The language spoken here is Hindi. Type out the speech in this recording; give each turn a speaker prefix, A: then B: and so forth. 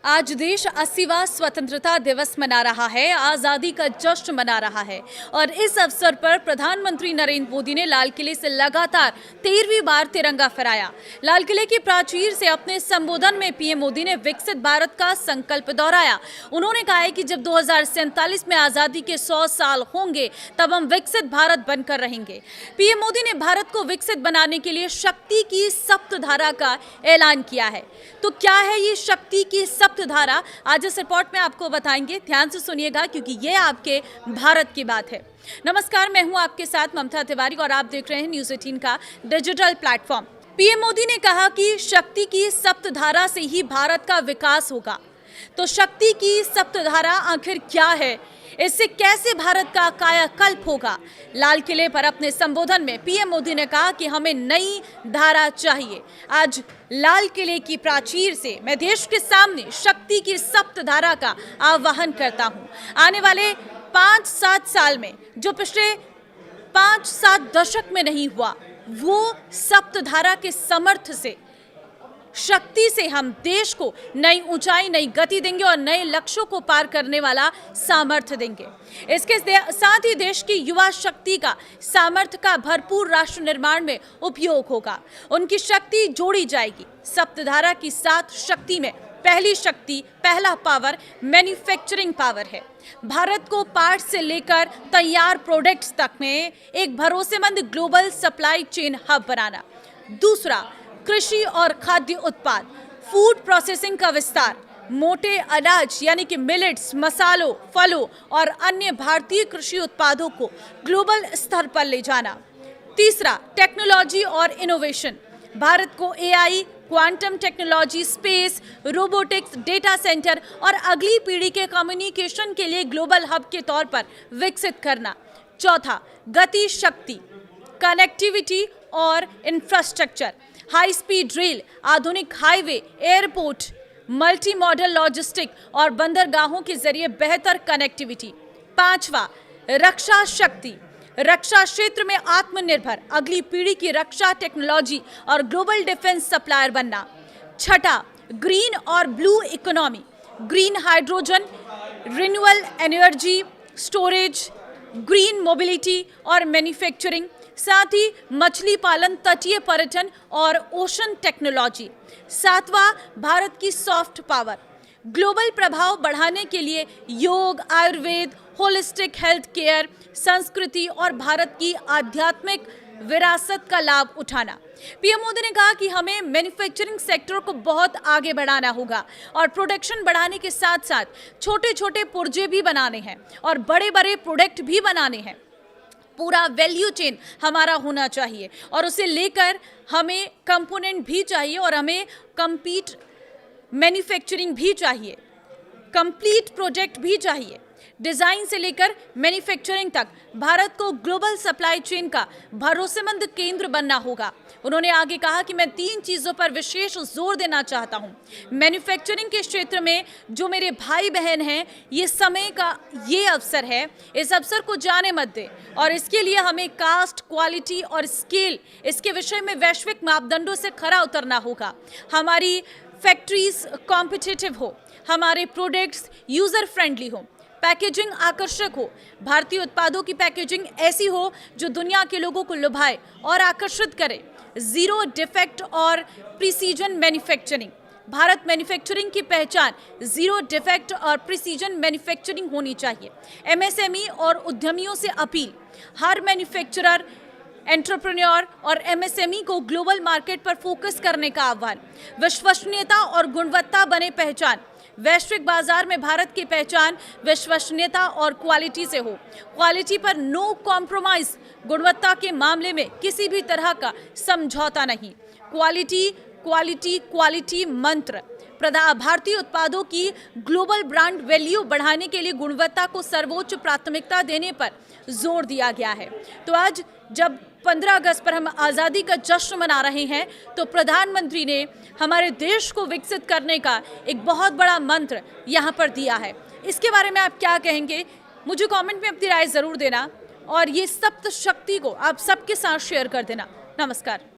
A: आज देश 80वां स्वतंत्रता दिवस मना रहा है, आजादी का जश्न मना रहा है और इस अवसर पर प्रधानमंत्री नरेंद्र मोदी ने लाल किले से लगातार 13वीं बार तिरंगा फहराया। लाल किले की प्राचीर से अपने संबोधन में पीएम मोदी ने विकसित भारत का संकल्प दोहराया। उन्होंने कहा है कि जब 2047 में आजादी के 100 साल होंगे तब हम विकसित भारत बनकर रहेंगे। पीएम मोदी ने भारत को विकसित बनाने के लिए शक्ति की सप्तधारा का ऐलान किया है। तो क्या है ये शक्ति की सप्तधारा, आज इस रिपोर्ट में आपको बताएंगे। ध्यान से सुनिएगा क्योंकि ये आपके भारत की बात है। नमस्कार, मैं हूं आपके साथ ममता तिवारी और आप देख रहे हैं न्यूज़ 18 का डिजिटल प्लेटफॉर्म। पीएम मोदी ने कहा कि शक्ति की सप्तधारा से ही भारत का विकास होगा। तो शक्ति की सप्तधारा आखिर क्या है, इससे कैसे भारत का कायाकल्प होगा? लाल किले पर अपने संबोधन में पीएम मोदी ने कहा कि हमें नई धारा चाहिए। आज लाल किले की प्राचीर से मैं देश के सामने शक्ति की सप्तधारा का आह्वान करता हूं। आने वाले 5-7 साल में जो पिछले 5-7 दशक में नहीं हुआ, वो सप्तधारा के समर्थ से, शक्ति से हम देश को नई ऊंचाई, नई गति देंगे और नए लक्ष्यों को पार करने वाला सामर्थ्य देंगे। इसके साथ ही देश की युवा शक्ति का सामर्थ्य का भरपूर राष्ट्र निर्माण में उपयोग होगा। उनकी शक्ति जोड़ी जाएगी। सप्तधारा की 7 शक्ति में पहली शक्ति, पहला पावर मैन्युफैक्चरिंग पावर है। भारत को पार्ट से लेकर तैयार प्रोडक्ट्स तक में एक भरोसेमंद ग्लोबल सप्लाई चेन हब बनाना। दूसरा, कृषि और खाद्य उत्पाद, फूड प्रोसेसिंग का विस्तार, मोटे अनाज यानी कि मिलेट्स, मसालों, फलों और अन्य भारतीय कृषि उत्पादों को ग्लोबल स्तर पर ले जाना। तीसरा, टेक्नोलॉजी और इनोवेशन, भारत को AI, quantum technology, space, robotics, data centre और अगली पीढ़ी के कम्युनिकेशन के लिए ग्लोबल हब के तौर पर विकसित करना। चौथा, गति शक्ति, कनेक्टिविटी और इंफ्रास्ट्रक्चर, हाई स्पीड रेल, आधुनिक highway, airport, multi modal logistic और बंदरगाहों के जरिए बेहतर कनेक्टिविटी। पांचवा, रक्षा शक्ति, रक्षा क्षेत्र में आत्मनिर्भर, अगली पीढ़ी की रक्षा टेक्नोलॉजी और ग्लोबल डिफेंस सप्लायर बनना। छठा, ग्रीन और blue economy, green hydrogen, renewable energy, storage, green mobility और मैन्युफैक्चरिंग, साथ ही मछली पालन, तटीय पर्यटन और ओशन टेक्नोलॉजी। सातवां, भारत की सॉफ्ट पावर, ग्लोबल प्रभाव बढ़ाने के लिए योग, आयुर्वेद, होलिस्टिक हेल्थ केयर, संस्कृति और भारत की आध्यात्मिक विरासत का लाभ उठाना। पीएम मोदी ने कहा कि हमें मैन्युफैक्चरिंग सेक्टर को बहुत आगे बढ़ाना होगा और प्रोडक्शन बढ़ाने के साथ साथ छोटे छोटे पुर्जे भी बनाने हैं और बड़े बड़े प्रोडक्ट भी बनाने हैं। पूरा वैल्यू चेन हमारा होना चाहिए और उसे लेकर हमें कंपोनेंट भी चाहिए और हमें कंप्लीट मैन्युफैक्चरिंग भी चाहिए, कंप्लीट प्रोजेक्ट भी चाहिए। डिज़ाइन से लेकर मैन्युफैक्चरिंग तक भारत को ग्लोबल सप्लाई चेन का भरोसेमंद केंद्र बनना होगा। उन्होंने आगे कहा कि मैं 3 चीज़ों पर विशेष जोर देना चाहता हूं। मैन्युफैक्चरिंग के क्षेत्र में जो मेरे भाई बहन हैं, ये समय का ये अवसर है, इस अवसर को जाने मत दे और इसके लिए हमें कास्ट, क्वालिटी और स्केल, इसके विषय में वैश्विक मापदंडों से खरा उतरना होगा। हमारी फैक्ट्रीज कॉम्पिटिटिव हो, हमारे प्रोडक्ट्स यूज़र फ्रेंडली हो, पैकेजिंग आकर्षक हो, भारतीय उत्पादों की पैकेजिंग ऐसी हो जो दुनिया के लोगों को लुभाए और आकर्षित करे। जीरो डिफेक्ट और प्रिसीजन मैन्युफैक्चरिंग, भारत मैन्युफैक्चरिंग की पहचान जीरो डिफेक्ट और प्रिसीजन मैन्युफैक्चरिंग होनी चाहिए। एमएसएमई और उद्यमियों से अपील, हर मैन्युफैक्चरर, एंटरप्रेन्योर और एमएसएमई को ग्लोबल मार्केट पर फोकस करने का आह्वान। विश्वसनीयता और गुणवत्ता बने पहचान, वैश्विक बाजार में भारत की पहचान विश्वसनीयता और क्वालिटी से हो। क्वालिटी पर नो कॉम्प्रोमाइज, गुणवत्ता के मामले में किसी भी तरह का समझौता नहीं। क्वालिटी क्वालिटी क्वालिटी मंत्र, भारतीय उत्पादों की ग्लोबल ब्रांड वैल्यू बढ़ाने के लिए गुणवत्ता को सर्वोच्च प्राथमिकता देने पर जोर दिया गया है। तो आज जब 15 अगस्त पर हम आज़ादी का जश्न मना रहे हैं, तो प्रधानमंत्री ने हमारे देश को विकसित करने का एक बहुत बड़ा मंत्र यहाँ पर दिया है। इसके बारे में आप क्या कहेंगे? मुझे कमेंट में अपनी राय ज़रूर देना और ये सप्त शक्ति को आप सबके साथ शेयर कर देना। नमस्कार।